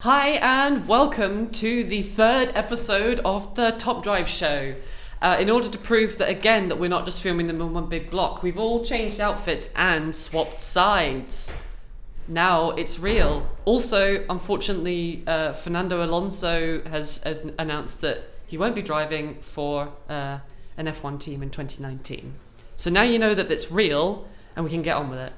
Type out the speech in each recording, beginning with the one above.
Hi and welcome to the third episode of the Top Drive Show. In order to prove that again that we're not just filming them in one big block, we've all changed outfits and swapped sides. Now it's real. Also, unfortunately, Fernando Alonso has announced that he won't be driving for an F1 team in 2019. So now you know that it's real and we can get on with it.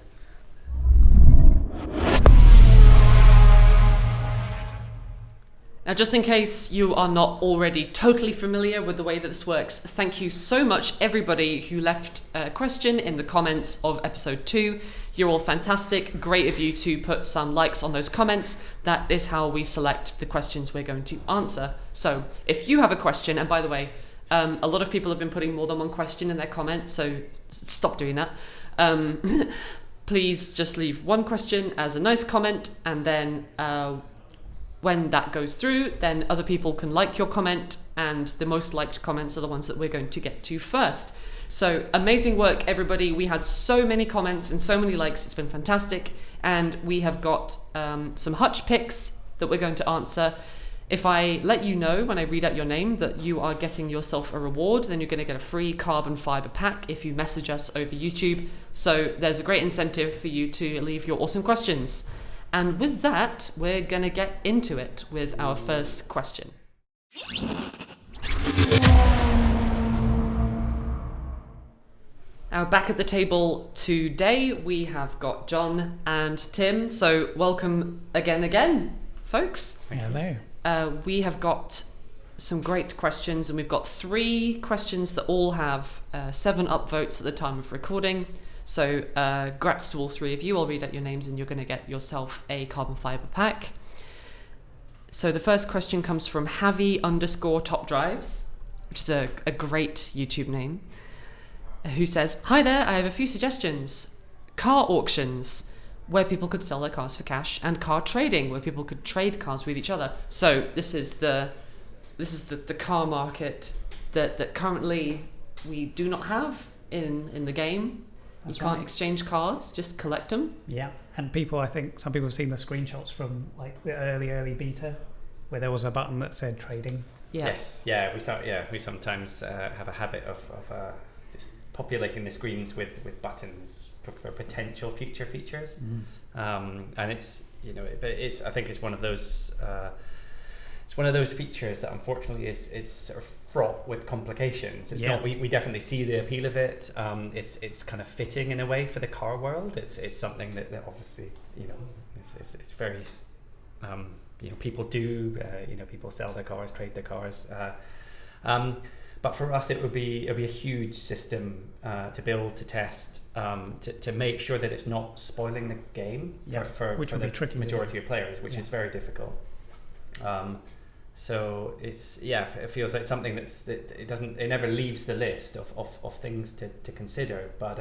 Now, just in case you are not already totally familiar with the way that this works, thank you so much everybody who left a question in the comments of episode 2. You're all fantastic. Great of you to put some likes on those comments. That is how we select the questions we're going to answer. So if you have a question, and by the way, a lot of people have been putting more than one question in their comments, so stop doing that. Please just leave one question as a nice comment, and then when that goes through, then other people can like your comment, and the most liked comments are the ones that we're going to get to first. So amazing work, everybody. We had so many comments and so many likes. It's been fantastic. And we have got some Hutch picks that we're going to answer. If I let you know when I read out your name that you are getting yourself a reward, then you're going to get a free carbon fiber pack if you message us over YouTube. So there's a great incentive for you to leave your awesome questions. And with that, we're going to get into it with our first question. Now, back at the table today, we have got John and Tim. So welcome again, folks. Hello. We have got some great questions, and we've got 3 questions that all have 7 upvotes at the time of recording. So grats to all 3 of you. I'll read out your names and you're going to get yourself a carbon fiber pack. So the first question comes from Javi_TopDrives, which is a great YouTube name, who says, "Hi there, I have a few suggestions. Car auctions, where people could sell their cars for cash, and car trading, where people could trade cars with each other." So this is the car market that currently we do not have in the game. You can't exchange cards, just collect them. Yeah, and I think some people have seen the screenshots from like the early beta, where there was a button that said trading. Yeah. Yes, we sometimes have a habit of just populating the screens with buttons for potential future features, and it's I think it's one of those features that unfortunately is sort of fraught with complications. It's not. We definitely see the appeal of it. It's kind of fitting in a way for the car world. It's something that obviously it's very people do. People sell their cars, trade their cars. But for us, it would be a huge system to build, to test, to make sure that it's not spoiling the game for the tricky majority of players, which is very difficult. So it feels like something it never leaves the list of things to consider, but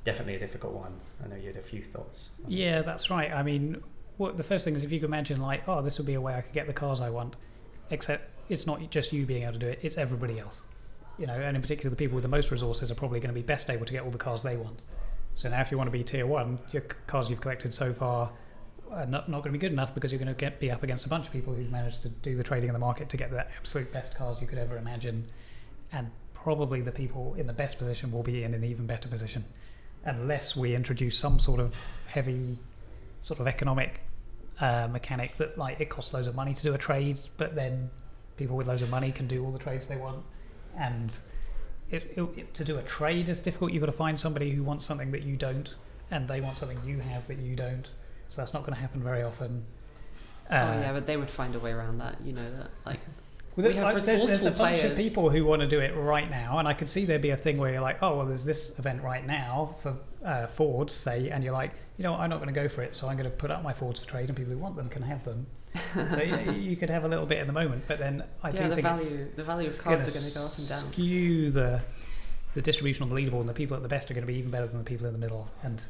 definitely a difficult one. I know you had a few thoughts. Yeah, that's right. I mean, the first thing is if you could imagine this would be a way I could get the cars I want, except it's not just you being able to do it, it's everybody else. And in particular the people with the most resources are probably going to be best able to get all the cars they want. So now if you want to be tier 1, your cars you've collected so far are not going to be good enough, because you're going to be up against a bunch of people who've managed to do the trading in the market to get the absolute best cars you could ever imagine, and probably the people in the best position will be in an even better position, unless we introduce some sort of heavy sort of economic mechanic that it costs loads of money to do a trade, but then people with loads of money can do all the trades they want. And to do a trade is difficult. You've got to find somebody who wants something that you don't, and they want something you have that you don't. So that's not going to happen very often. But they would find a way around that. We have resourceful there's a bunch players. of people who want to do it right now, and I could see there'd be a thing where you're like, oh, well, there's this event right now for Ford, say, and you're like, I'm not going to go for it, so I'm going to put up my Fords for trade, and people who want them can have them. So you could have a little bit in the moment, but then I do think the value of cards are going to go up and down. Skew the distribution on the leaderboard, and the people at the best are going to be even better than the people in the middle, and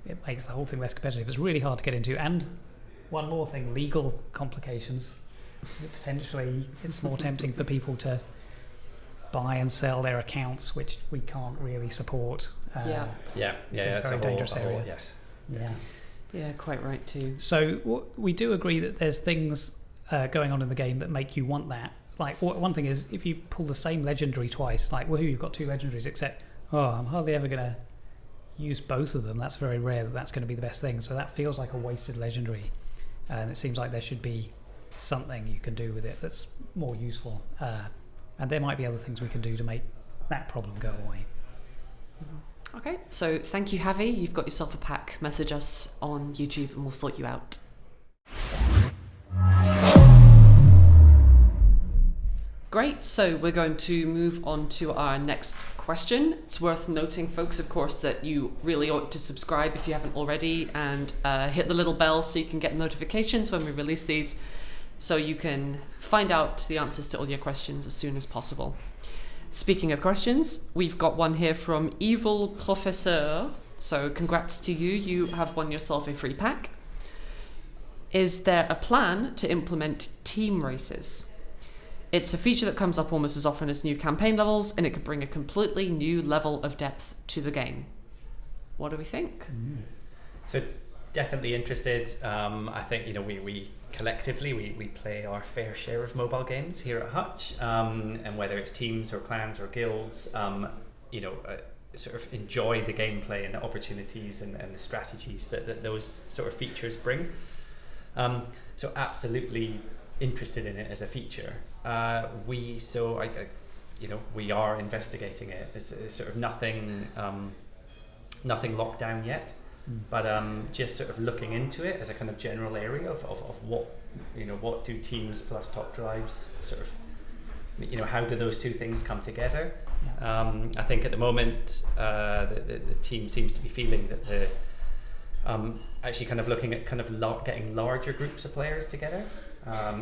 it makes the whole thing less competitive. It's really hard to get into. And one more thing, legal complications. Potentially it's more tempting for people to buy and sell their accounts, which we can't really support. It's a very dangerous area. Yes. Yeah. Yeah, quite right too. So we do agree that there's things going on in the game that make you want that. Like one thing is if you pull the same legendary twice, like woohoo, you've got 2 legendaries, except I'm hardly ever going to use both of them. That's very rare that's going to be the best thing. So that feels like a wasted legendary, and it seems like there should be something you can do with it that's more useful. And there might be other things we can do to make that problem go away. Okay, so thank you, Javi. You've got yourself a pack. Message us on YouTube and we'll sort you out. Great, so we're going to move on to our next question. It's worth noting, folks, of course, that you really ought to subscribe if you haven't already, and hit the little bell so you can get notifications when we release these, so you can find out the answers to all your questions as soon as possible. Speaking of questions, we've got one here from Evil Professeur. So congrats to you. You have won yourself a free pack. Is there a plan to implement team races? It's a feature that comes up almost as often as new campaign levels, and it could bring a completely new level of depth to the game. What do we think? So definitely interested. I think we collectively we play our fair share of mobile games here at Hutch, and whether it's teams or clans or guilds, sort of enjoy the gameplay and the opportunities and the strategies that those sort of features bring. So absolutely interested in it as a feature. We are investigating it. It's sort of nothing locked down yet. But just sort of looking into it as a kind of general area of what do teams plus top drives sort of, how do those two things come together? Yeah. I think at the moment the team seems to be feeling that the actually kind of looking at kind of getting larger groups of players together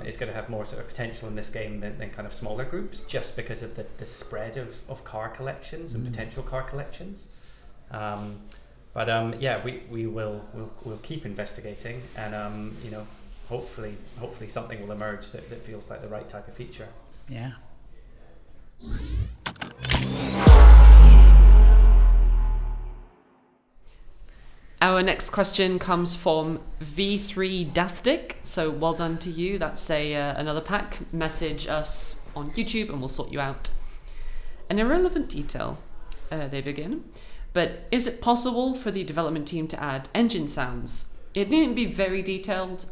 is going to have more sort of potential in this game than kind of smaller groups, just because of the spread of car collections and potential car collections. But we'll keep investigating, and hopefully something will emerge that feels like the right type of feature. Yeah. Our next question comes from V3 Dastic. So well done to you. That's another pack. Message us on YouTube and we'll sort you out. An irrelevant detail. They begin. But is it possible for the development team to add engine sounds? It needn't be very detailed,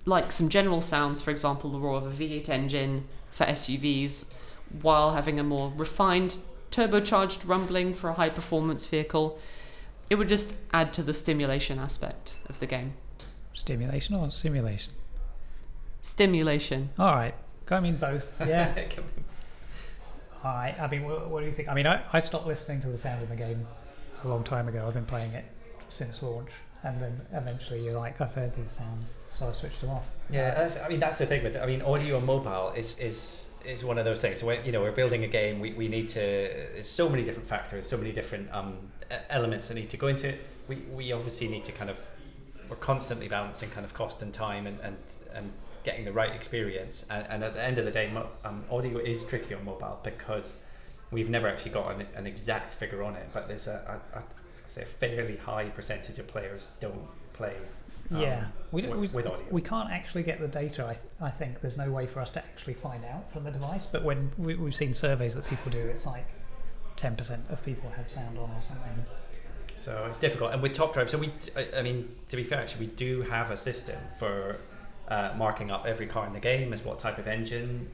like some general sounds, for example, the roar of a V8 engine for SUVs, while having a more refined, turbocharged rumbling for a high-performance vehicle. It would just add to the stimulation aspect of the game. Stimulation or simulation? Stimulation. All right. I mean both. Yeah. All right. I mean, what do you think? I mean, I stopped listening to the sound in the game a long time ago. I've been playing it since launch, and then eventually you're like, I've heard these sounds, so I switched them off. Yeah, that's the thing with it. I mean, audio and mobile is one of those things. So we're building a game. We need to. There's so many different factors, so many different elements that need to go into it. We obviously need to we're constantly balancing kind of cost and time and getting the right experience. And at the end of the day, audio is tricky on mobile because we've never actually got an exact figure on it. But there's I'd say a fairly high percentage of players don't play. With audio. We can't actually get the data. I think there's no way for us to actually find out from the device. But when we've seen surveys that people do, it's like 10% of people have sound on or something. So it's difficult. And with Top Drive, so I mean, to be fair, actually, we do have a system for marking up every car in the game as what type of engine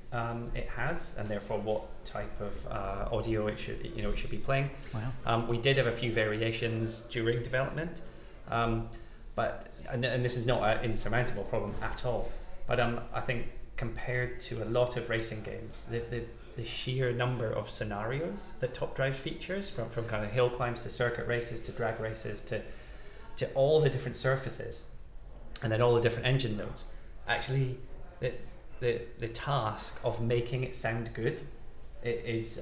it has, and therefore what type of audio it should be playing. Wow. We did have a few variations during development, but this is not an insurmountable problem at all. But I think compared to a lot of racing games, the sheer number of scenarios that Top Drive features, from kind of hill climbs to circuit races to drag races to all the different surfaces, and then all the different engine nodes, actually the task of making it sound good is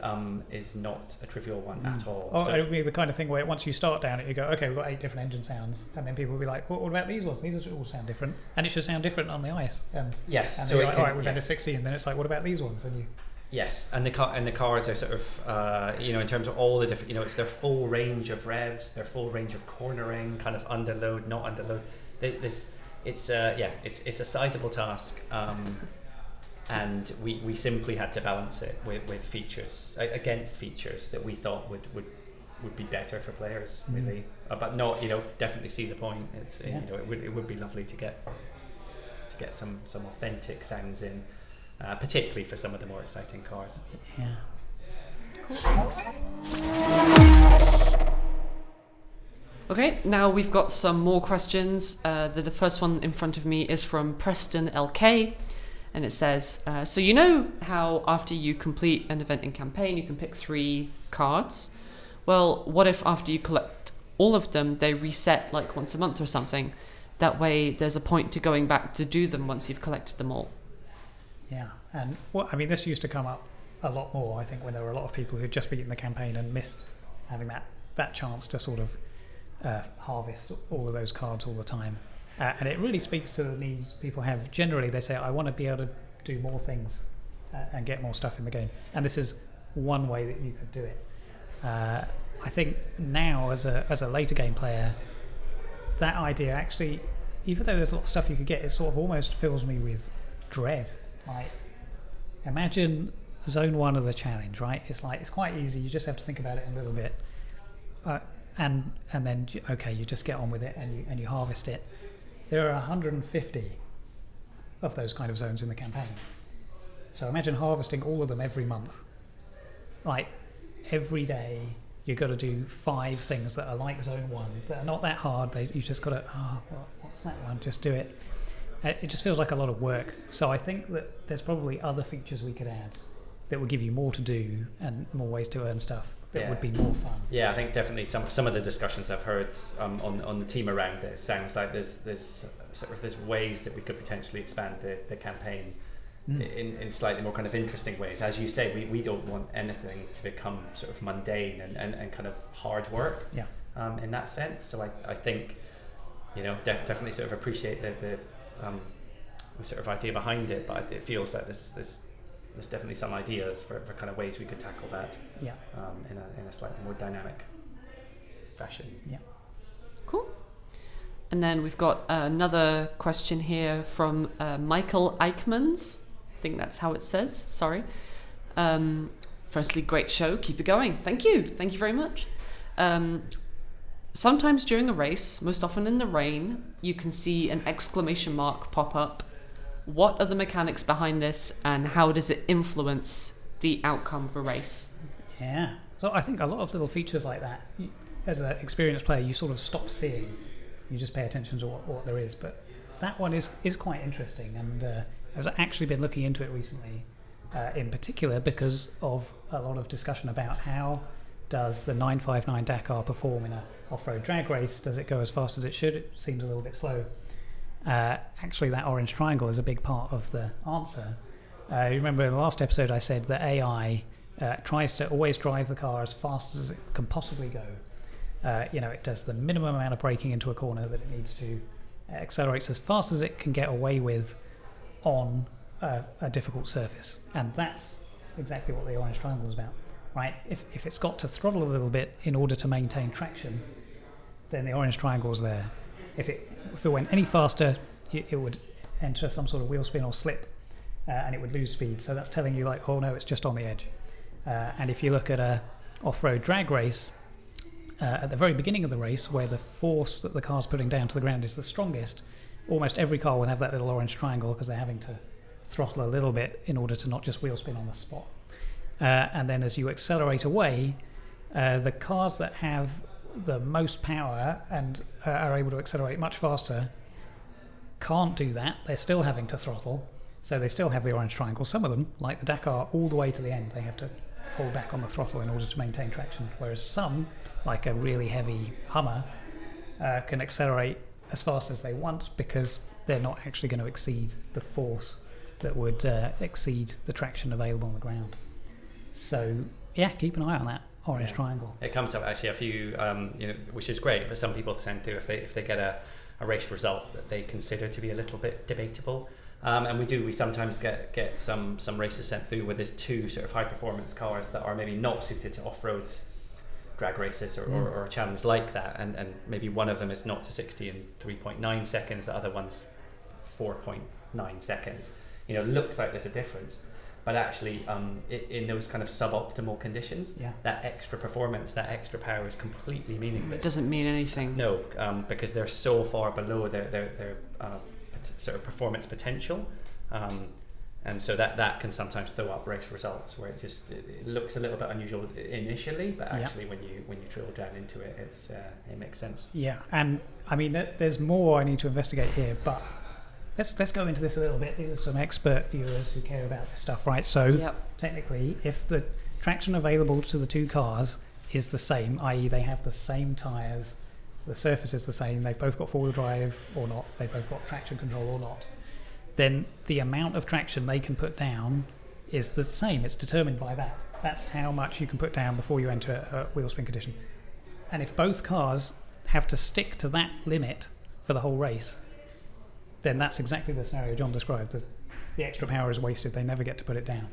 not a trivial one at all. So it would be the kind of thing where once you start down it, you go, okay, we've got 8 different engine sounds, and then people will be like, what about these ones? These all sound different, and it should sound different on the ice. And yes, and so like, all right, we've had a 60, and then it's like, what about these ones? And you. Yes, and the cars are sort of in terms of all the different, it's their full range of revs, their full range of cornering, kind of underload, not underload. it's a sizable task, and we simply had to balance it with features against features that we thought would be better for players, really. But not, definitely see the point. It's it would be lovely to get some authentic sounds in, particularly for some of the more exciting cars. Yeah. Okay, now we've got some more questions. The first one in front of me is from Preston LK, and it says, so you know how after you complete an event in campaign, you can pick 3 cards? Well, what if after you collect all of them, they reset like once a month or something? That way there's a point to going back to do them once you've collected them all. Yeah, and this used to come up a lot more, I think, when there were a lot of people who'd just beaten the campaign and missed having that chance to sort of harvest all of those cards all the time. And it really speaks to the needs people have. Generally, they say, I want to be able to do more things and get more stuff in the game. And this is one way that you could do it. I think now, as a later game player, that idea actually, even though there's a lot of stuff you could get, it sort of almost fills me with dread. Like, imagine Zone 1 of the challenge, right? It's like, it's quite easy. You just have to think about it a little bit. And then, okay, you just get on with it and you harvest it. There are 150 of those kind of zones in the campaign. So imagine harvesting all of them every month. Like, every day you've got to do 5 things that are like Zone 1, that are not that hard. You just got to, what's that one? Just do it. It just feels like a lot of work. So I think that there's probably other features we could add that would give you more to do and more ways to earn stuff that would be more fun. Yeah, I think definitely some of the discussions I've heard on the team around this sounds like there's ways that we could potentially expand the campaign in slightly more kind of interesting ways. As you say, we don't want anything to become sort of mundane and kind of hard work in that sense. So I think, definitely sort of appreciate the sort of idea behind it, but it feels like there's definitely some ideas for kind of ways we could tackle that in a slightly more dynamic fashion. Yeah. Cool. And then we've got another question here from Michael Eichmans. I think that's how it says. Sorry. Firstly, great show. Keep it going. Thank you. Thank you very much. Sometimes during a race, most often in the rain, you can see an exclamation mark pop up. What are the mechanics behind this, and how does it influence the outcome of a race? Yeah. So I think a lot of little features like that, as an experienced player, you sort of stop seeing. You just pay attention to what there is. But that one is quite interesting, and I've actually been looking into it recently, in particular because of a lot of discussion about how does the 959 Dakar perform in an off-road drag race. Does it go as fast as it should? It seems a little bit slow. Actually, that orange triangle is a big part of the answer. You remember in the last episode I said that AI tries to always drive the car as fast as it can possibly go. It does the minimum amount of braking into a corner that it needs to, accelerates as fast as it can get away with on a difficult surface. And that's exactly what the orange triangle is about, right? If it's got to throttle a little bit in order to maintain traction, then the orange triangle's there. If it went any faster, it would enter some sort of wheel spin or slip, and it would lose speed. So that's telling you, like, oh no, it's just on the edge. And if you look at a off-road drag race, at the very beginning of the race, where the force that the car's putting down to the ground is the strongest, almost every car will have that little orange triangle because they're having to throttle a little bit in order to not just wheel spin on the spot. And then as you accelerate away, the cars that have the most power and are able to accelerate much faster can't do that. They're still having to throttle, so they still have the orange triangle. Some of them, like the Dakar, all the way to the end, they have to hold back on the throttle in order to maintain traction, whereas some, like a really heavy Hummer, can accelerate as fast as they want because they're not actually going to exceed the force that would exceed the traction available on the ground. So yeah, keep an eye on that orange triangle. It comes up actually a few, which is great, but some people tend to, if they get a race result that they consider to be a little bit debatable, and we sometimes get some races sent through where there's 2 sort of high performance cars that are maybe not suited to off-road drag races or challenges like that, and maybe one of them is 0 to 60 in 3.9 seconds, the other one's 4.9 seconds. Looks like there's a difference, but actually in those kind of suboptimal conditions, that extra performance, that extra power is completely meaningless. It doesn't mean anything. No, because they're so far below their sort of performance potential. And so that can sometimes throw up race results where it looks a little bit unusual initially, but actually when you drill down into it, it makes sense. Yeah, and I mean there's more I need to investigate here, but let's go into this a little bit. These are some expert viewers who care about this stuff, right? So technically, if the traction available to the two cars is the same, i.e. they have the same tyres, the surface is the same, they've both got four-wheel drive or not, they've both got traction control or not, then the amount of traction they can put down is the same. It's determined by that. That's how much you can put down before you enter a wheel spin condition. And if both cars have to stick to that limit for the whole race, then that's exactly the scenario John described. The extra power is wasted. They never get to put it down.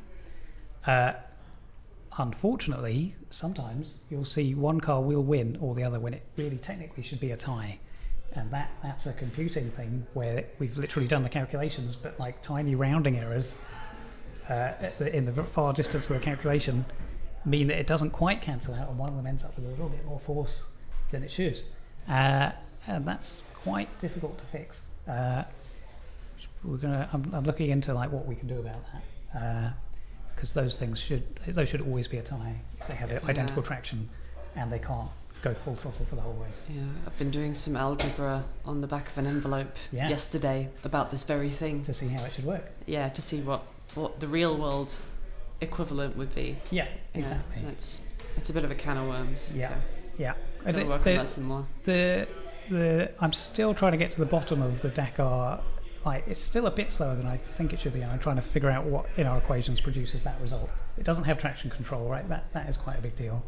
Unfortunately, sometimes you'll see one car will win or the other when it really technically should be a tie. And that's a computing thing where we've literally done the calculations, but like tiny rounding errors in the far distance of the calculation mean that it doesn't quite cancel out, and one of them ends up with a little bit more force than it should. And that's quite difficult to fix. I'm looking into like what we can do about that, because those should always be a tie if they have identical traction and they can't go full throttle for the whole race. Yeah, I've been doing some algebra on the back of an envelope yesterday about this very thing. To see how it should work. Yeah, to see what the real world equivalent would be. Yeah, exactly. It's a bit of a can of worms. Yeah, so yeah. I'll work on that some more. I'm still trying to get to the bottom of the Dakar. Like, it's still a bit slower than I think it should be, and I'm trying to figure out what in our equations produces that result. It doesn't have traction control, right? That is quite a big deal.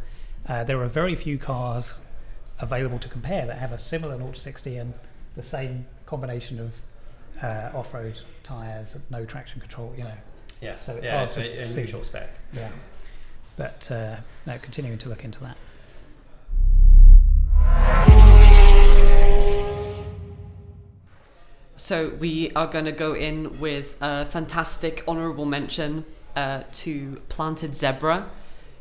There are very few cars available to compare that have a similar 0 to 60 and the same combination of off-road tyres, no traction control, Yeah. So it's hard to an see. unusual spec. Yeah. But no, continuing to look into that. So we are going to go in with a fantastic honourable mention to Planted Zebra,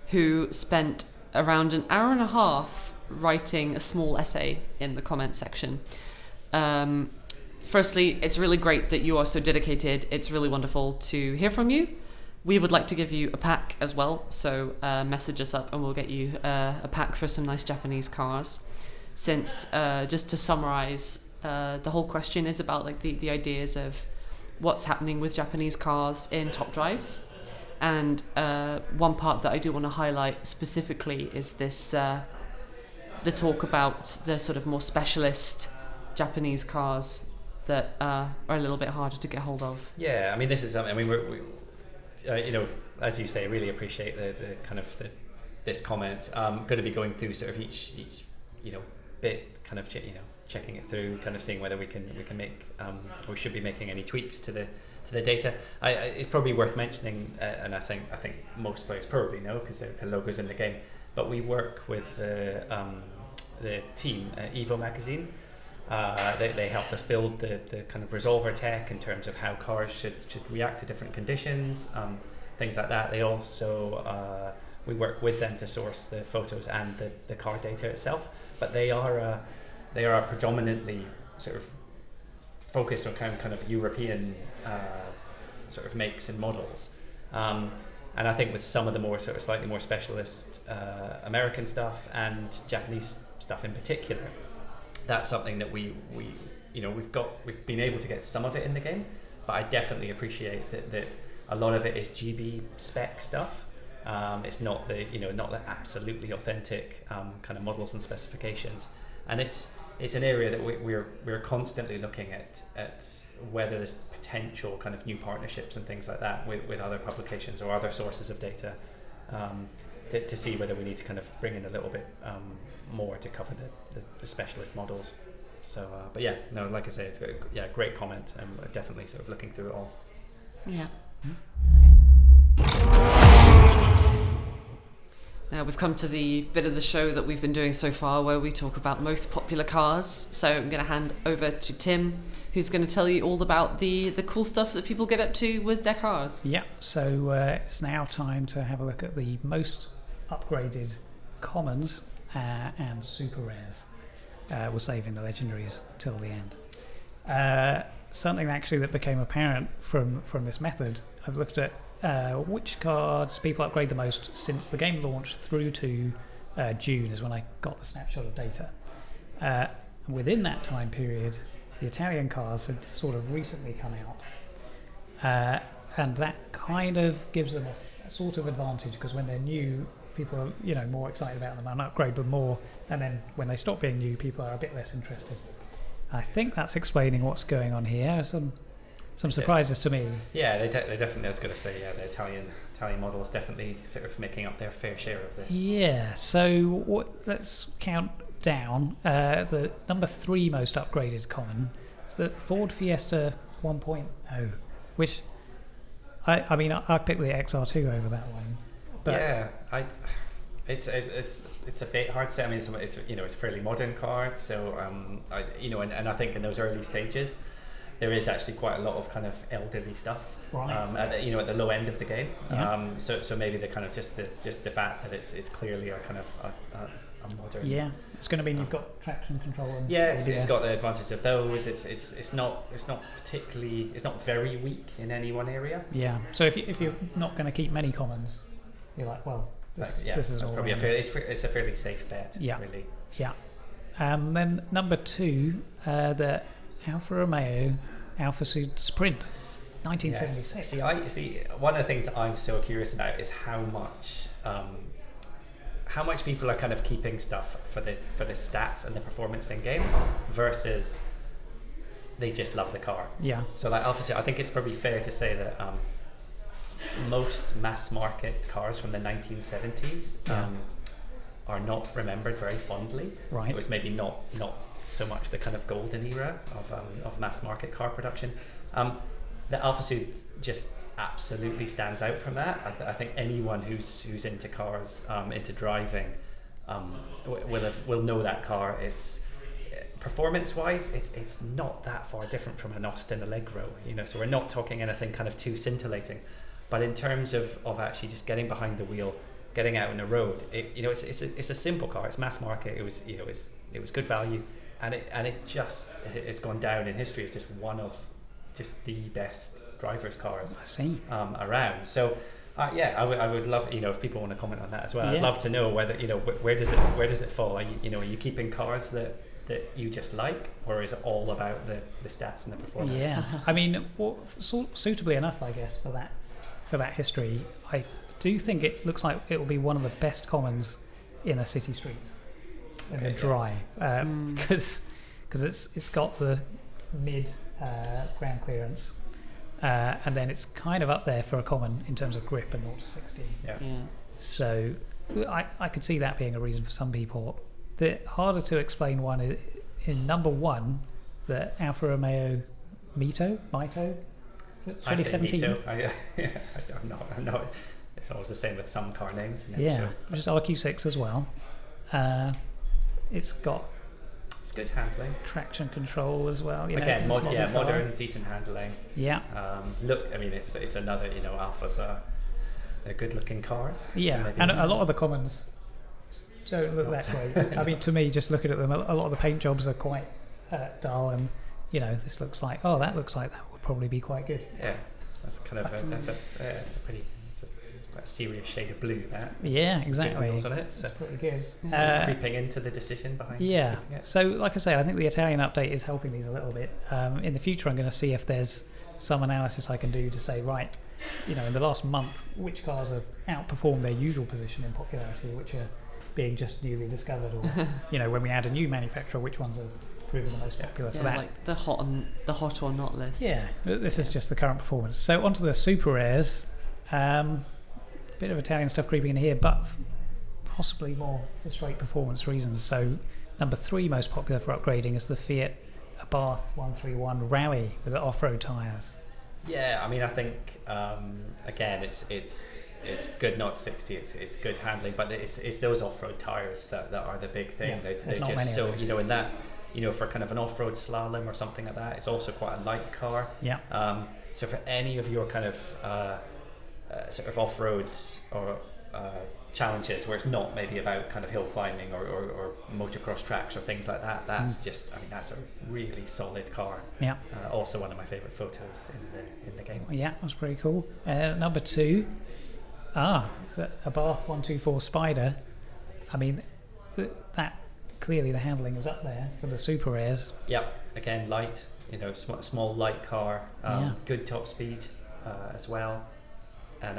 who spent around an hour and a half writing a small essay in the comment section. Firstly, it's really great that you are so dedicated. It's really wonderful to hear from you. We would like to give you a pack as well, so message us up and we'll get you a pack for some nice Japanese cars. Since, just to summarise, the whole question is about like the ideas of what's happening with Japanese cars in top drives. And one part that I do want to highlight specifically is this the talk about the sort of more specialist Japanese cars that are a little bit harder to get hold of. Yeah, I mean, this is something. I mean, we as you say, really appreciate the kind of this comment. Going to be going through sort of each bit, kind of checking it through, kind of seeing whether we can make we should be making any tweaks to the data. It's probably worth mentioning, and I think most players probably know because their logos in the game. But we work with the team at Evo magazine. They helped us build the kind of resolver tech in terms of how cars should react to different conditions, things like that. They also we work with them to source the photos and the car data itself. But they are predominantly sort of focused on kind of European sort of makes and models. And I think with some of the more sort of slightly more specialist American stuff and Japanese stuff in particular, that's something that we've been able to get some of it in the game, but I definitely appreciate that a lot of it is GB spec stuff. It's not the absolutely authentic kind of models and specifications, and it's an area that we're constantly looking at whether there's potential kind of new partnerships and things like that with other publications or other sources of data, to see whether we need to kind of bring in a little bit more to cover the specialist models. So, but yeah, no, like I say, it's a great comment, and we're definitely sort of looking through it all. Yeah. Now we've come to the bit of the show that we've been doing so far where we talk about most popular cars. So I'm going to hand over to Tim, who's going to tell you all about the cool stuff that people get up to with their cars. Yeah, so it's now time to have a look at the most upgraded commons and super rares. We're saving the legendaries till the end. Something actually that became apparent from this method, I've looked at which cards people upgrade the most since the game launched through to June is when I got the snapshot of data. Within that time period, the Italian cars had sort of recently come out, and that kind of gives them a sort of advantage, because when they're new, people are more excited about them and upgrade them more, and then when they stop being new, people are a bit less interested. I think that's explaining what's going on here. Some surprises to me. Yeah, they definitely. I was going to say, the Italian model is definitely sort of making up their fair share of this. Yeah. So let's count down. The number 3 most upgraded common is the Ford Fiesta 1.0, which I mean I picked the XR2 over that one. But yeah, it's a bit hard to say. I mean, it's a fairly modern car, so and I think in those early stages, there is actually quite a lot of kind of elderly stuff, right. at the low end of the game. Yeah. So maybe the kind of just the fact that it's clearly a kind of a modern. Yeah, it's going to mean you've got traction control. And yeah, it's got the advantage of those. It's not very weak in any one area. Yeah. So if you're not going to keep many commons, you're like, well, this is probably it's a fairly safe bet. Yeah. Really. Yeah. Then number 2, the Alfa Romeo Alfa Sud Sprint, 1976. Yes. See, one of the things that I'm so curious about is how much people are kind of keeping stuff for the stats and the performance in games versus they just love the car. Yeah. So like Alfa Sud, I think it's probably fair to say that most mass market cars from the 1970s are not remembered very fondly. Right. It was maybe not so much the kind of golden era of mass market car production. The Alfa Sud just absolutely stands out from that. I think anyone who's into cars, into driving, will know that car. It's performance-wise, it's not that far different from an Austin Allegro. So we're not talking anything kind of too scintillating. But in terms of actually just getting behind the wheel, getting out on the road, it's a simple car. It's mass market. It was good value. And it's gone down in history as just one of the best drivers' cars around. So I would love if people want to comment on that as well. Yeah. I'd love to know whether where does it fall? Are you keeping cars that you just like, or is it all about the stats and the performance? Yeah. I mean, suitably enough, I guess for that history, I do think it looks like it will be one of the best commons in a city streets. In the dry, because it's got the mid ground clearance, and then it's kind of up there for a common in terms of grip and 0 to 60. Yeah. So I could see that being a reason for some people. The harder to explain one is in number 1, the Alfa Romeo Mito 2017. I'm not. It's always the same with some car names. Yeah, which is RQ6 as well. It's got good handling, traction control as well. Modern, decent handling. Yeah. Look, I mean, it's another. Alphas they're good-looking cars. Yeah, so and a lot of the commons don't look that great. I mean, to me, just looking at them, a lot of the paint jobs are quite dull, and this looks like that looks like that would probably be quite good. Yeah, that's kind of it's a pretty. A serious shade of blue, that. Yeah, exactly. On it, so. That's pretty good. Creeping into the decision behind. Yeah. So, like I say, I think the Italian update is helping these a little bit. In the future, I'm going to see if there's some analysis I can do to say, right, in the last month, which cars have outperformed their usual position in popularity, which are being just newly discovered, or when we add a new manufacturer, which ones are proving the most popular for that. Like the hot or not list. Yeah. This is just the current performance. So onto the super rares. Bit of Italian stuff creeping in here, but possibly more for straight performance reasons. So number 3 most popular for upgrading is the Fiat Abarth 131 Rally with the off-road tyres. Yeah, I mean, I think again, it's good, not 60. It's good handling, but it's those off-road tires that are the big thing. Yeah, They're just so in that for kind of an off-road slalom or something like that. It's also quite a light car. Yeah. So for any of your kind of sort of off-road or challenges where it's not maybe about kind of hill climbing or motocross tracks or things like that, that's just, that's a really solid car. Yeah. Also one of my favorite photos in the game. Yeah, that's pretty cool. Number 2, it's a Bath 124 Spyder. I mean, that clearly the handling is up there for the super rares. Yep. Again, light. Small light car. Good top speed as well. And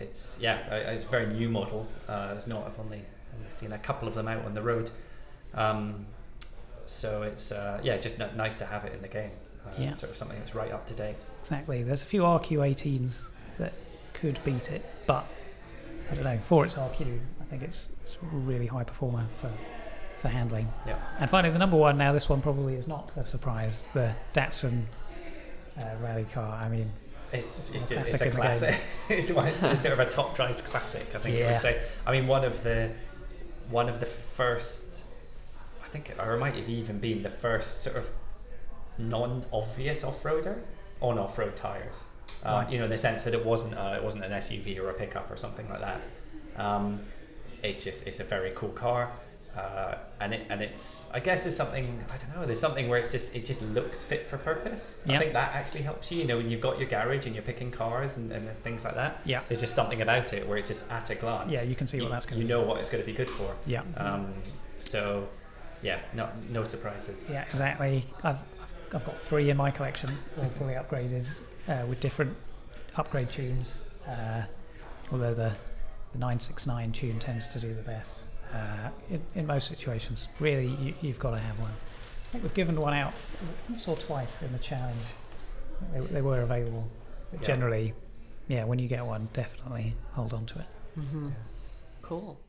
it's a very new model. I've only seen a couple of them out on the road, so it's just nice to have it in the game. Sort of something that's right up to date. Exactly. There's a few RQ18s that could beat it, but I don't know. For its RQ, I think it's a really high performer for handling. Yeah. And finally, the number 1 now. This one probably is not a surprise. The Datsun rally car. I mean. It's a classic. It's sort of a top drives classic, I think. I would say. I mean, one of the first, I think, or it might have even been the first sort of non-obvious off-roader on off-road tires. Right. In the sense that it wasn't an SUV or a pickup or something like that. It's a very cool car. And it's, I guess there's something, I don't know, there's something where it just looks fit for purpose. Yep. I think that actually helps you, when you've got your garage and you're picking cars and things like that. Yeah. There's just something about it where it's just at a glance. Yeah, you can see what that's going to be. You know what it's going to be good for. Yeah. So, no surprises. Yeah, exactly. I've got 3 in my collection, all fully upgraded with different upgrade tunes. Although the 969 tune tends to do the best. In most situations, really, you've got to have one. I think we've given one out once or twice in the challenge. They were available, but generally, when you get one, definitely hold on to it. Mm-hmm. Yeah. Cool.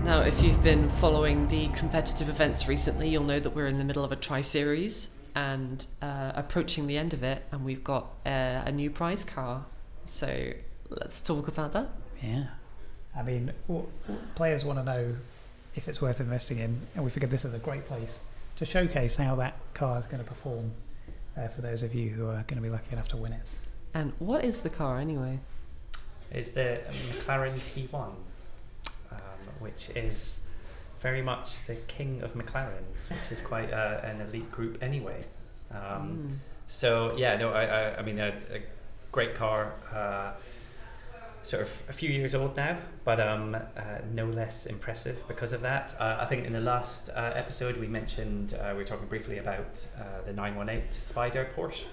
Now, if you've been following the competitive events recently, you'll know that we're in the middle of a tri-series and approaching the end of it, and we've got a new prize car. So let's talk about that. Yeah. I mean, players want to know if it's worth investing in, and we figured this is a great place to showcase how that car is going to perform for those of you who are going to be lucky enough to win it. And what is the car anyway? It's the McLaren P1. Which is very much the king of McLarens, which is quite an elite group anyway. So I mean a great car, sort of a few years old now, but no less impressive because of that. I think in the last episode we mentioned we were talking briefly about the 918 Spyder Porsche.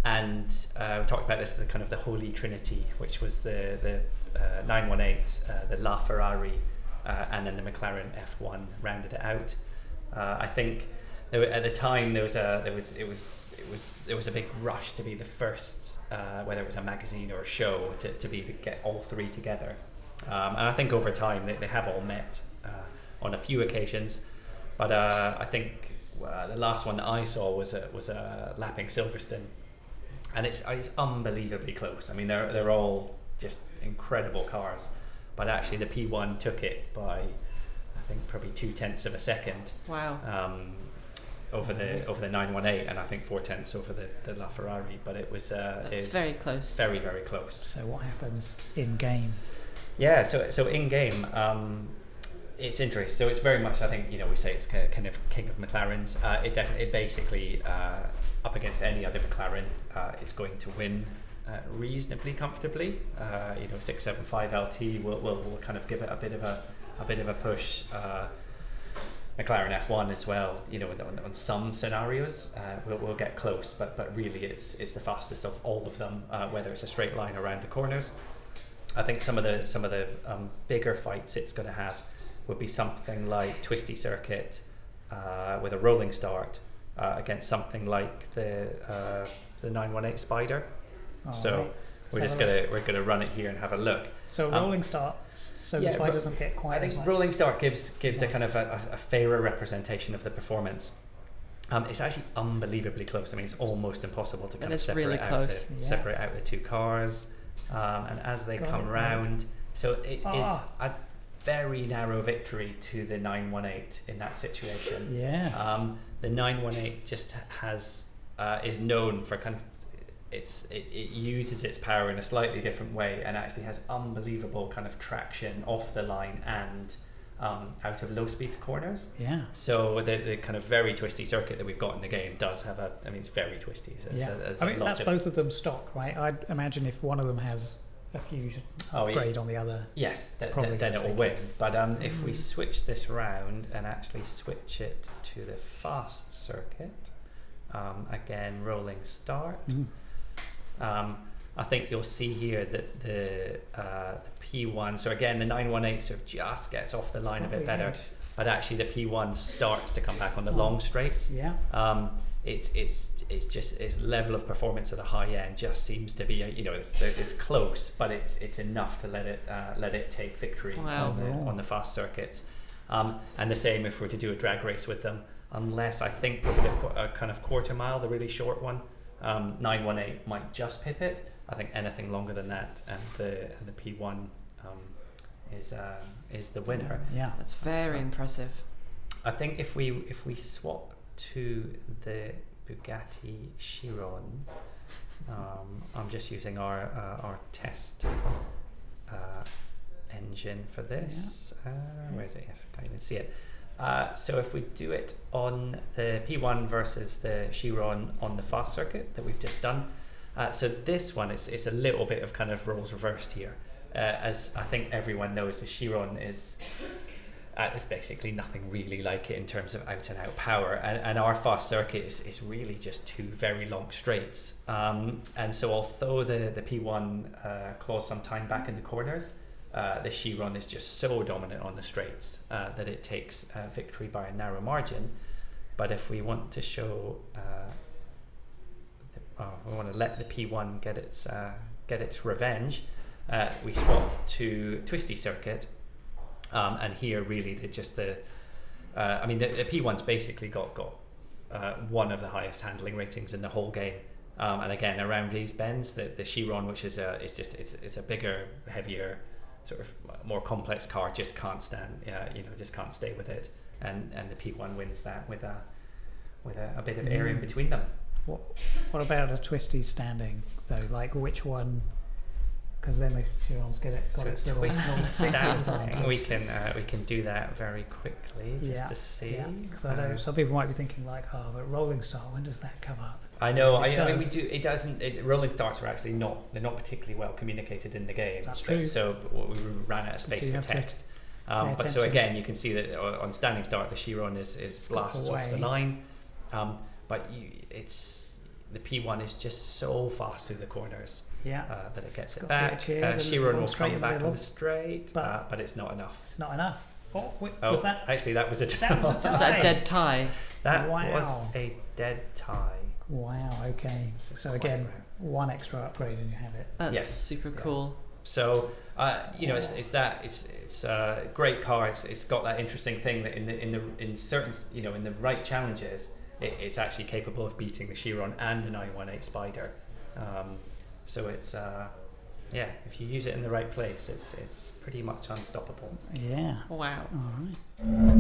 And we talked about this, the kind of the holy trinity, which was the 918, the LaFerrari, and then the McLaren F1 rounded it out. I think at the time there was a big rush to be the first, whether it was a magazine or a show, to get all 3 together. And I think over time they have all met on a few occasions, but I think the last one that I saw was a lapping Silverstone. And it's unbelievably close. I mean, they're all just incredible cars, but actually the P1 took it by, I think, probably 0.2 of a second. Wow. Over the 918, and I think 0.4 over the LaFerrari. But it was it's very close. Very, very close. So what happens in game? Yeah. So in game, it's interesting. So it's very much, I think, we say it's kind of king of McLarens. It basically. Up against any other McLaren, it's going to win reasonably comfortably. 675 LT will kind of give it a bit of a push. McLaren F1 as well. On some scenarios, we'll get close, but really it's the fastest of all of them. Whether it's a straight line around the corners, I think some of the bigger fights it's going to have would be something like twisty circuit with a rolling start. against something like the 918 Spyder. So right. we're gonna run it here and have a look. So rolling start, so the Spy doesn't get quite I as think much. rolling start gives a kind of a fairer representation of the performance. It's actually unbelievably close. I mean, it's almost impossible to kind of separate out the two cars. And as they come round, so it is a very narrow victory to the 918 in that situation. Yeah. The 918 just is known for kind of it uses its power in a slightly different way, and actually has unbelievable kind of traction off the line and out of low speed corners. Yeah. So the kind of very twisty circuit that we've got in the game does have it's very twisty. That's both of them stock, right? I'd imagine if one of them has a fusion upgrade on the other, yes, then it will win. But if we switch this round and actually switch it to the fast circuit, again rolling start. I think you'll see here that the P1, so again the 918 sort of just gets off the line a bit better, but actually the P1 starts to come back on the long straights. Yeah. It's just its level of performance at the high end just seems to be it's close, but it's enough to let it take victory on the fast circuits. And the same if we're to do a drag race with them, unless I think with a kind of quarter mile, the really short one. 918 might just pip it. I think anything longer than that, and the P1 is the winner. Yeah, that's very impressive. I think if we swap to the Bugatti Chiron, I'm just using our test engine for this. Where is it? Yes, I can't even see it. So if we do it on the P1 versus the Chiron on the fast circuit that we've just done, so this one it's a little bit of kind of roles reversed here. As I think everyone knows, the Chiron is there's basically nothing really like it in terms of out and out power, and our fast circuit is really just two very long straights. And so although the P1 claws some time back in the corners, the Chiron is just so dominant on the straights that it takes victory by a narrow margin. But if we want to show, we want to let the P1 get its revenge, we swap to twisty circuit, and here really the P1's basically got one of the highest handling ratings in the whole game. And again, around these bends, the Chiron, which is it's a bigger, heavier, sort of more complex car, just can't stand, just can't stay with it, and the P1 wins that with a bit of air in between them. What about a twisty standing though? Like which one? Because then the Chiron's got its little standing. We can do that very quickly just to see. Yeah, because I know some people might be thinking like, but rolling start, when does that come up? I know. I mean, we do. It doesn't. Rolling starts are actually they're not particularly well communicated in the game. That's true. So we ran out of space for text. But so again, you can see that on standing start, the Chiron is blasts off the line. But the P1 is just so fast through the corners. Yeah. That it gets it back. Chiron will come back on the straight, but it's not enough. It's not enough. Was that? Actually, that was a tie. Was that a dead tie? That was a dead tie. Wow. Okay. So again, one extra upgrade and you have it. That's super cool. So it's a great car. It's got that interesting thing that in certain in the right challenges, it's actually capable of beating the Chiron and the 918 Spyder. So it's if you use it in the right place, it's pretty much unstoppable. Yeah. Wow. All right.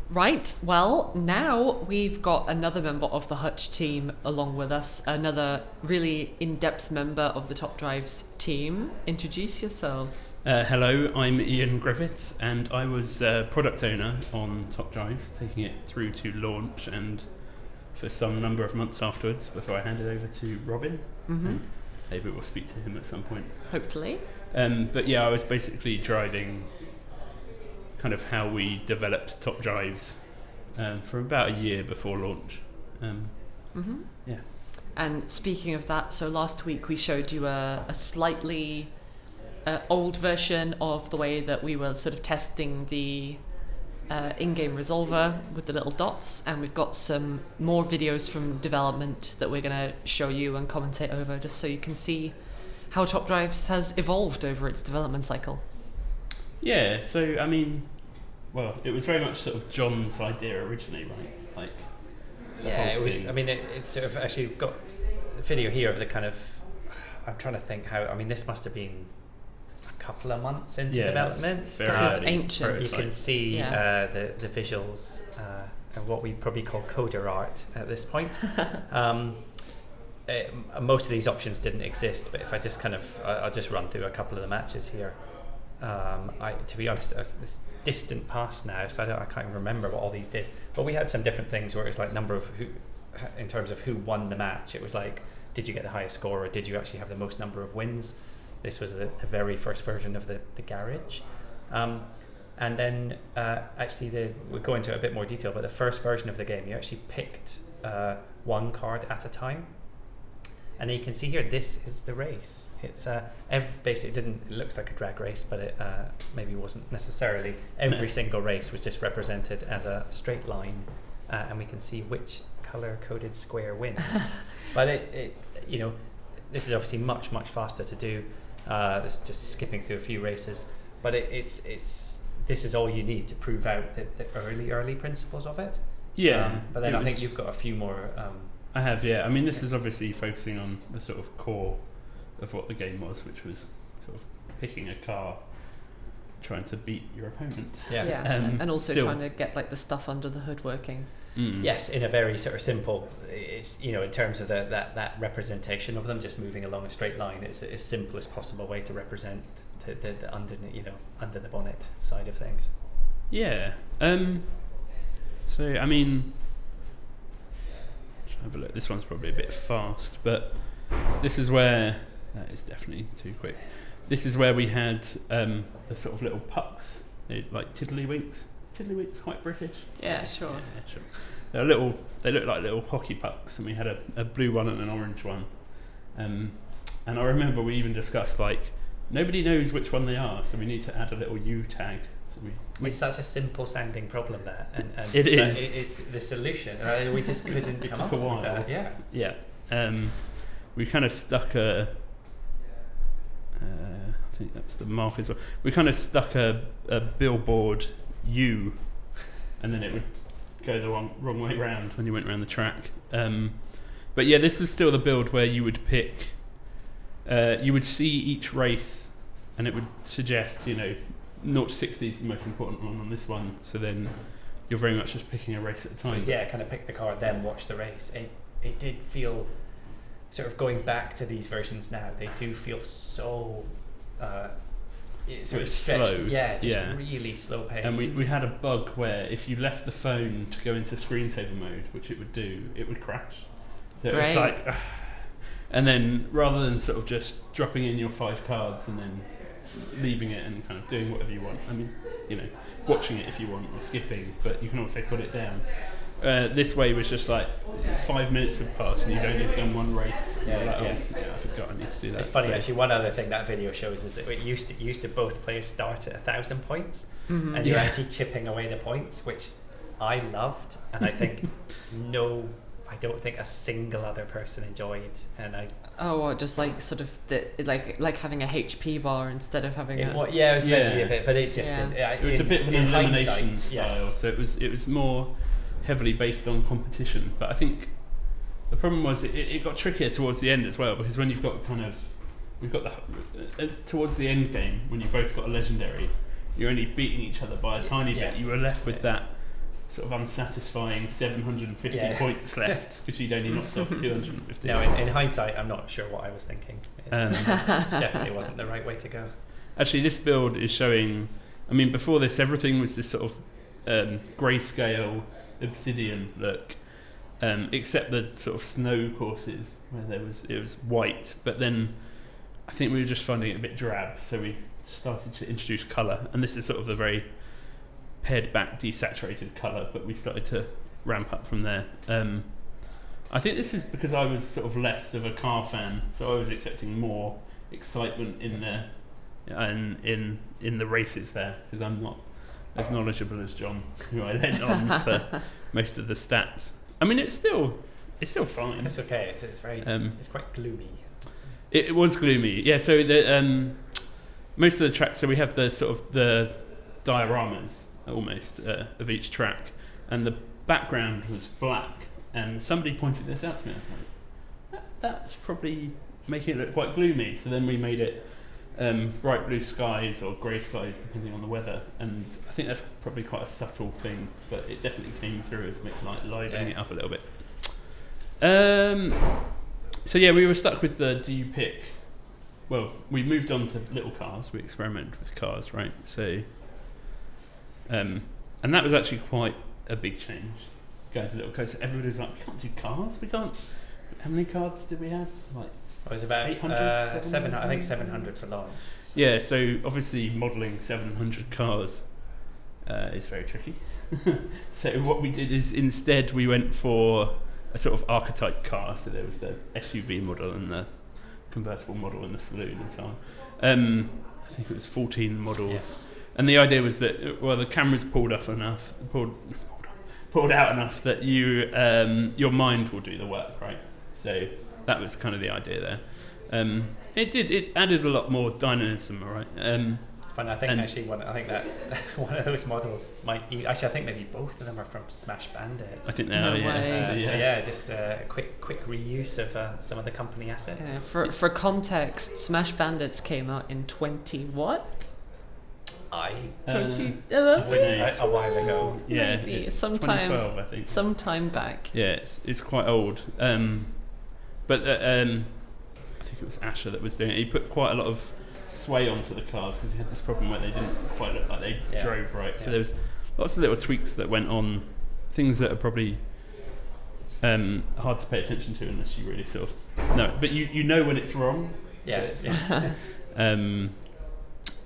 Right, well, now we've got another member of the Hutch team along with us, another really in-depth member of the Top Drives team. Introduce yourself. Hello, I'm Ian Griffiths, and I was product owner on Top Drives, taking it through to launch and for some number of months afterwards before I handed over to Robin. Mm-hmm. Maybe we'll speak to him at some point. Hopefully. But yeah, I was basically driving kind of how we developed Top Drives for about a year before launch. Yeah. And speaking of that, so last week we showed you a slightly old version of the way that we were sort of testing the in-game resolver with the little dots, and we've got some more videos from development that we're going to show you and commentate over, just so you can see how Top Drives has evolved over its development cycle. Yeah, so I mean, well, it was very much sort of John's idea originally, right? Like, it was. Thing. I mean, it's sort of actually got a video here of the kind of. I'm trying to think how. I mean, this must have been a couple of months into development. This is ancient. You can see the visuals and what we probably call coder art at this point. Most of these options didn't exist, but if I just I'll just run through a couple of the matches here. To be honest, this distant past now, so I can't even remember what all these did. But we had some different things where it's like number of who, in terms of who won the match. It was like, did you get the highest score, or did you actually have the most number of wins? This was the very first version of the garage. And then actually we'll go into a bit more detail, but the first version of the game, you actually picked one card at a time. And then you can see here, this is the race. It's basically it looks like a drag race, but it maybe wasn't necessarily. Every single race was just represented as a straight line, and we can see which color-coded square wins. But it this is obviously much faster to do. This is just skipping through a few races, but this is all you need to prove out the early principles of it. Yeah, but then I think you've got a few more. I have, yeah. I mean, this is obviously focusing on the sort of core of what the game was, which was sort of picking a car, trying to beat your opponent. And also trying to get like the stuff under the hood working. Yes, in a very sort of simple, it's in terms of that representation of them just moving along a straight line, it's the simplest possible way to represent the under the bonnet side of things. Yeah. So I mean, have a look. This one's probably a bit fast, but this is where that is definitely too quick. This is where we had the sort of little pucks, like tiddlywinks. Tiddlywinks, quite British. Yeah, sure. Yeah, sure. They're little. They look like little hockey pucks, and we had a blue one and an orange one. And I remember we even discussed like nobody knows which one they are, so we need to add a little U tag. So it's such a simple sounding problem that, and it is. It's the solution. We just couldn't come up with that. Yeah. We kind of stuck a. I think that's the mark as well. We kind of stuck a billboard U, and then it would go the wrong way round when you went around the track. But yeah, this was still the build where you would pick. You would see each race, and it would suggest 0 to 60 is the most important one on this one. So then you're very much just picking a race at a time. So kind of pick the car, then watch the race. It did feel, sort of going back to these versions now, they do feel so sort of stretched. Slow. Really slow paced. And we had a bug where if you left the phone to go into screensaver mode, which it would do, it would crash. So it was like, and then rather than sort of just dropping in your 5 cards and then leaving it and kind of doing whatever you want. I mean, watching it if you want or skipping, but you can also put it down. This way was just like 5 minutes would pass and you'd only done one race. I forgot I need to do that. It's funny actually. One other thing that video shows is that it used to both players start at 1,000 points, and you're actually chipping away the points, which I loved, and I think I don't think a single other person enjoyed, and just like sort of like having a HP bar instead of having it was meant to be a bit, but it just it was a bit of an elimination style, so it was more heavily based on competition. But I think the problem was it got trickier towards the end as well, because when we've got the towards the end game, when you both got a legendary, you're only beating each other by a tiny bit. You were left with that sort of unsatisfying 750 points left because you'd only knocked off 250. No, in hindsight, I'm not sure what I was thinking. It definitely wasn't the right way to go. Actually, this build is showing. I mean, before this, everything was this sort of grayscale obsidian look, except the sort of snow courses where it was white. But then I think we were just finding it a bit drab, so we started to introduce colour, and this is sort of the very pared back, desaturated colour, but we started to ramp up from there. I think this is because I was sort of less of a car fan, so I was expecting more excitement in and in the races there, because I'm not as knowledgeable as John, who I lent on for most of the stats. I mean, it's still fine. It's okay. It's very it's quite gloomy. It was gloomy, yeah. So the most of the tracks, so we have the sort of the dioramas almost of each track, and the background was black. And somebody pointed this out to me. I was like, that's probably making it look quite gloomy. So then we made it bright blue skies or grey skies, depending on the weather. And I think that's probably quite a subtle thing, but it definitely came through as like livening it up a little bit. So yeah, we were stuck with the do you pick. Well, we moved on to little cars. We experimented with cars, right? So, and that was actually quite a big change. Going to little cars, everybody was like, "We can't do cars. We can't." How many cards did we have? Like, it was about 800, 700. I think 700 for launch. Yeah, so obviously modelling 700 cars is very tricky. So what we did is instead we went for a sort of archetype car. So there was the SUV model and the convertible model and the saloon and so on. I think it was 14 models. Yes. And the idea was that, well, the cameras pulled out enough that your mind will do the work, right? So that was kind of the idea there. It added a lot more dynamism, right? It's fun. I think that one of those models might be. Actually, I think maybe both of them are from Smash Bandits. I think they No are. way. So yeah, just a quick reuse of some of the company assets. Yeah, for context, Smash Bandits came out in 20 what? 2011? A while ago. Yeah, maybe it's sometime 2012, I think. Sometime back. Yeah, it's quite old. But I think it was Asher that was doing it. He put quite a lot of sway onto the cars because we had this problem where they didn't quite look like they drove right. So there was lots of little tweaks that went on, things that are probably hard to pay attention to unless you really sort of know. But you know when it's wrong. Yes. So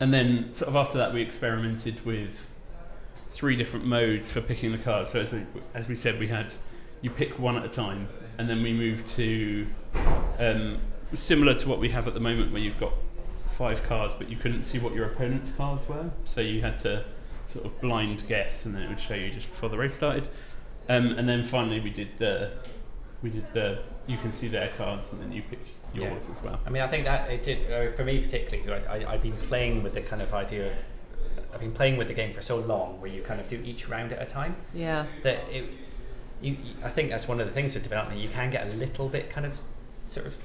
and then sort of after that we experimented with 3 different modes for picking the cars. So as we said, you pick one at a time, and then we moved to similar to what we have at the moment, where you've got 5 cars, but you couldn't see what your opponent's cars were. So you had to sort of blind guess, and then it would show you just before the race started. And then finally we did the you can see their cards, and then you pick yours as well. I mean, I think that it did for me particularly. I've been playing with the kind of idea of. I've been playing with the game for so long, where you kind of do each round at a time. Yeah. That I think that's one of the things with development. You can get a little bit kind of sort of.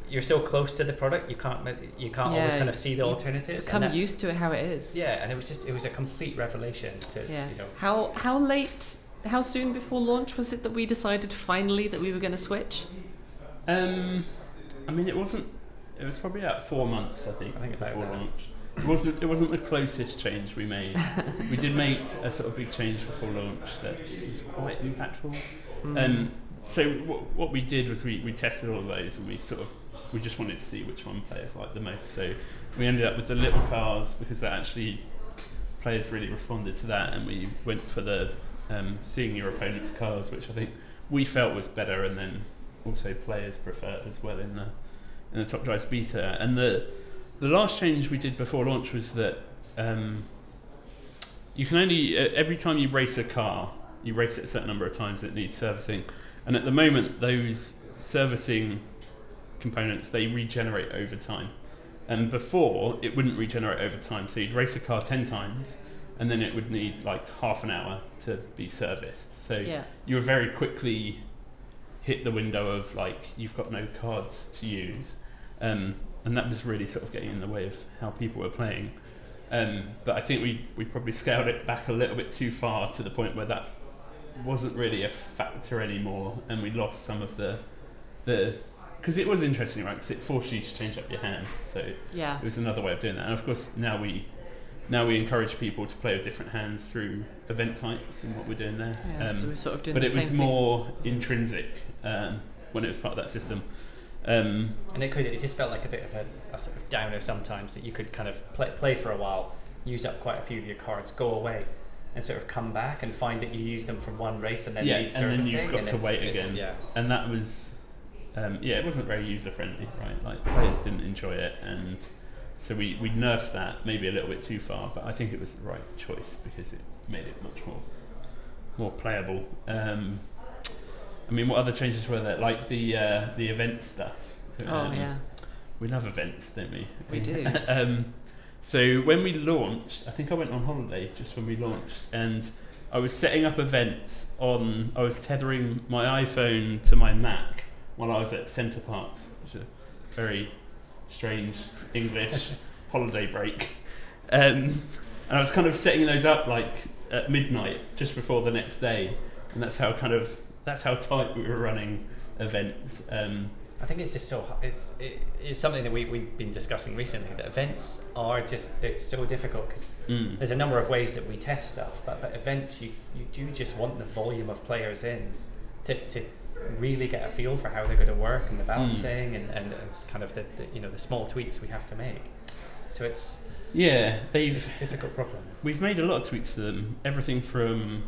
You're so close to the product, you can't always kind of see the alternatives. Become used to it how it is. Yeah, and it was a complete revelation to How soon before launch was it that we decided finally that we were going to switch? I mean, it was probably about 4 months, I think before launch. It wasn't the closest change we made. We did make a sort of big change before launch that was quite impactful. So what we did was we tested all of those, and we just wanted to see which one players liked the most. So we ended up with the little cars because that actually players really responded to that, and we went for the seeing your opponent's cars, which I think we felt was better, and then also players preferred as well in the Top Drives beta. And the last change we did before launch was that you can only every time you race a car, you race it a certain number of times, it needs servicing, and at the moment those servicing components, they regenerate over time, and before it wouldn't regenerate over time. So you'd race a car 10 times and then it would need like half an hour to be serviced. So you would very quickly hit the window of like you've got no cards to use, and that was really sort of getting in the way of how people were playing. But I think we probably scaled it back a little bit too far to the point where that wasn't really a factor anymore, and we lost some of the because it was interesting, right? Because it forced you to change up your hand. So it was another way of doing that. And of course now we encourage people to play with different hands through event types and what we're doing there. So we're sort of doing but the it was same more intrinsic when it was part of that system. And it just felt like a bit of a sort of downer sometimes, that you could kind of play for a while, use up quite a few of your cards, go away, and sort of come back and find that you use them for one race and then need servicing, and then you've got to wait again. And that was it wasn't very user friendly, right? Like players didn't enjoy it, and So we nerfed that maybe a little bit too far, but I think it was the right choice because it made it much more playable. I mean, what other changes were there? Like the event stuff. Yeah. We love events, don't we? We do. So when we launched, I think I went on holiday just when we launched, and I was setting up events I was tethering my iPhone to my Mac while I was at Center Parcs, which is a very strange English holiday break. And I was kind of setting those up like at midnight, just before the next day, and that's how tight we were running events. I think it's just it's something that we've been discussing recently, that events are it's so difficult because there's a number of ways that we test stuff, but events you do just want the volume of players in to really get a feel for how they're going to work and the balancing and kind of the small tweaks we have to make. So it's a difficult problem. We've made a lot of tweaks to them, everything from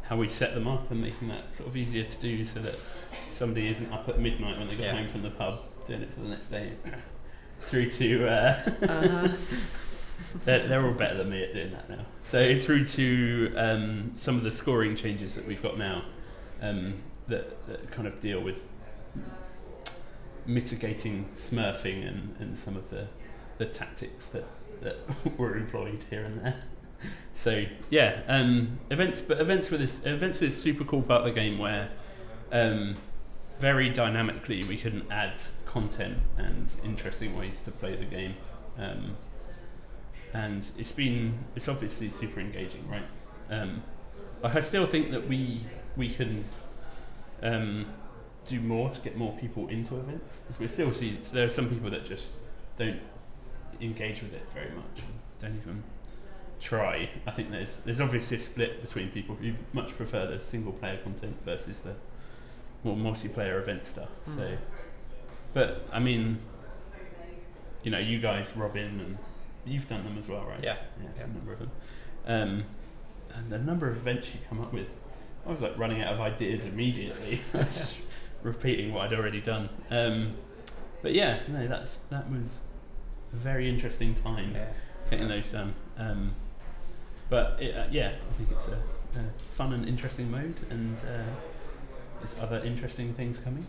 how we set them up and making that sort of easier to do so that somebody isn't up at midnight when they get home from the pub doing it for the next day, through to they're all better than me at doing that now, so through to some of the scoring changes that we've got now that kind of deal with mitigating smurfing and some of the tactics that were employed here and there. So events is a super cool part of the game where very dynamically we can add content and interesting ways to play the game, and it's obviously super engaging, right? I still think that we can do more to get more people into events, because we still see there are some people that just don't engage with it very much, don't even try. I think there's obviously a split between people who much prefer the single player content versus the more multiplayer event stuff. So, but I mean, you guys, Robin, and you've done them as well, right? Yeah. A number of them, and the number of events you come up with, I was like running out of ideas immediately. Just repeating what I'd already done. But that was a very interesting time getting those done. But I think it's a fun and interesting mode, and there's other interesting things coming.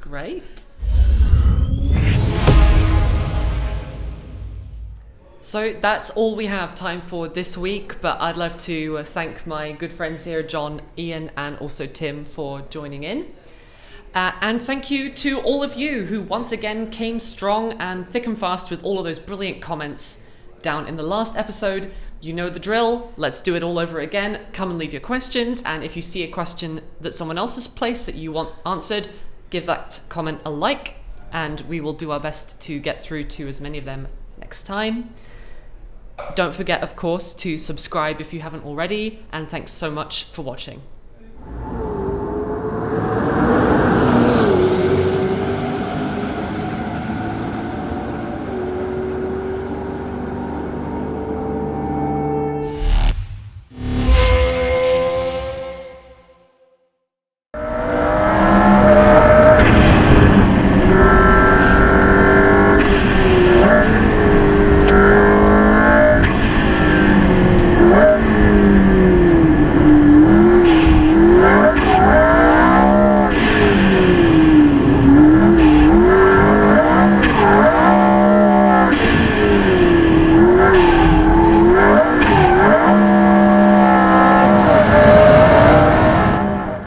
Great. So that's all we have time for this week, but I'd love to thank my good friends here, John, Ian, and also Tim, for joining in. And thank you to all of you who once again came strong and thick and fast with all of those brilliant comments down in the last episode. You know the drill. Let's do it all over again. Come and leave your questions, and if you see a question that someone else has placed that you want answered, give that comment a like, and we will do our best to get through to as many of them next time. Don't forget, of course, to subscribe if you haven't already, and thanks so much for watching.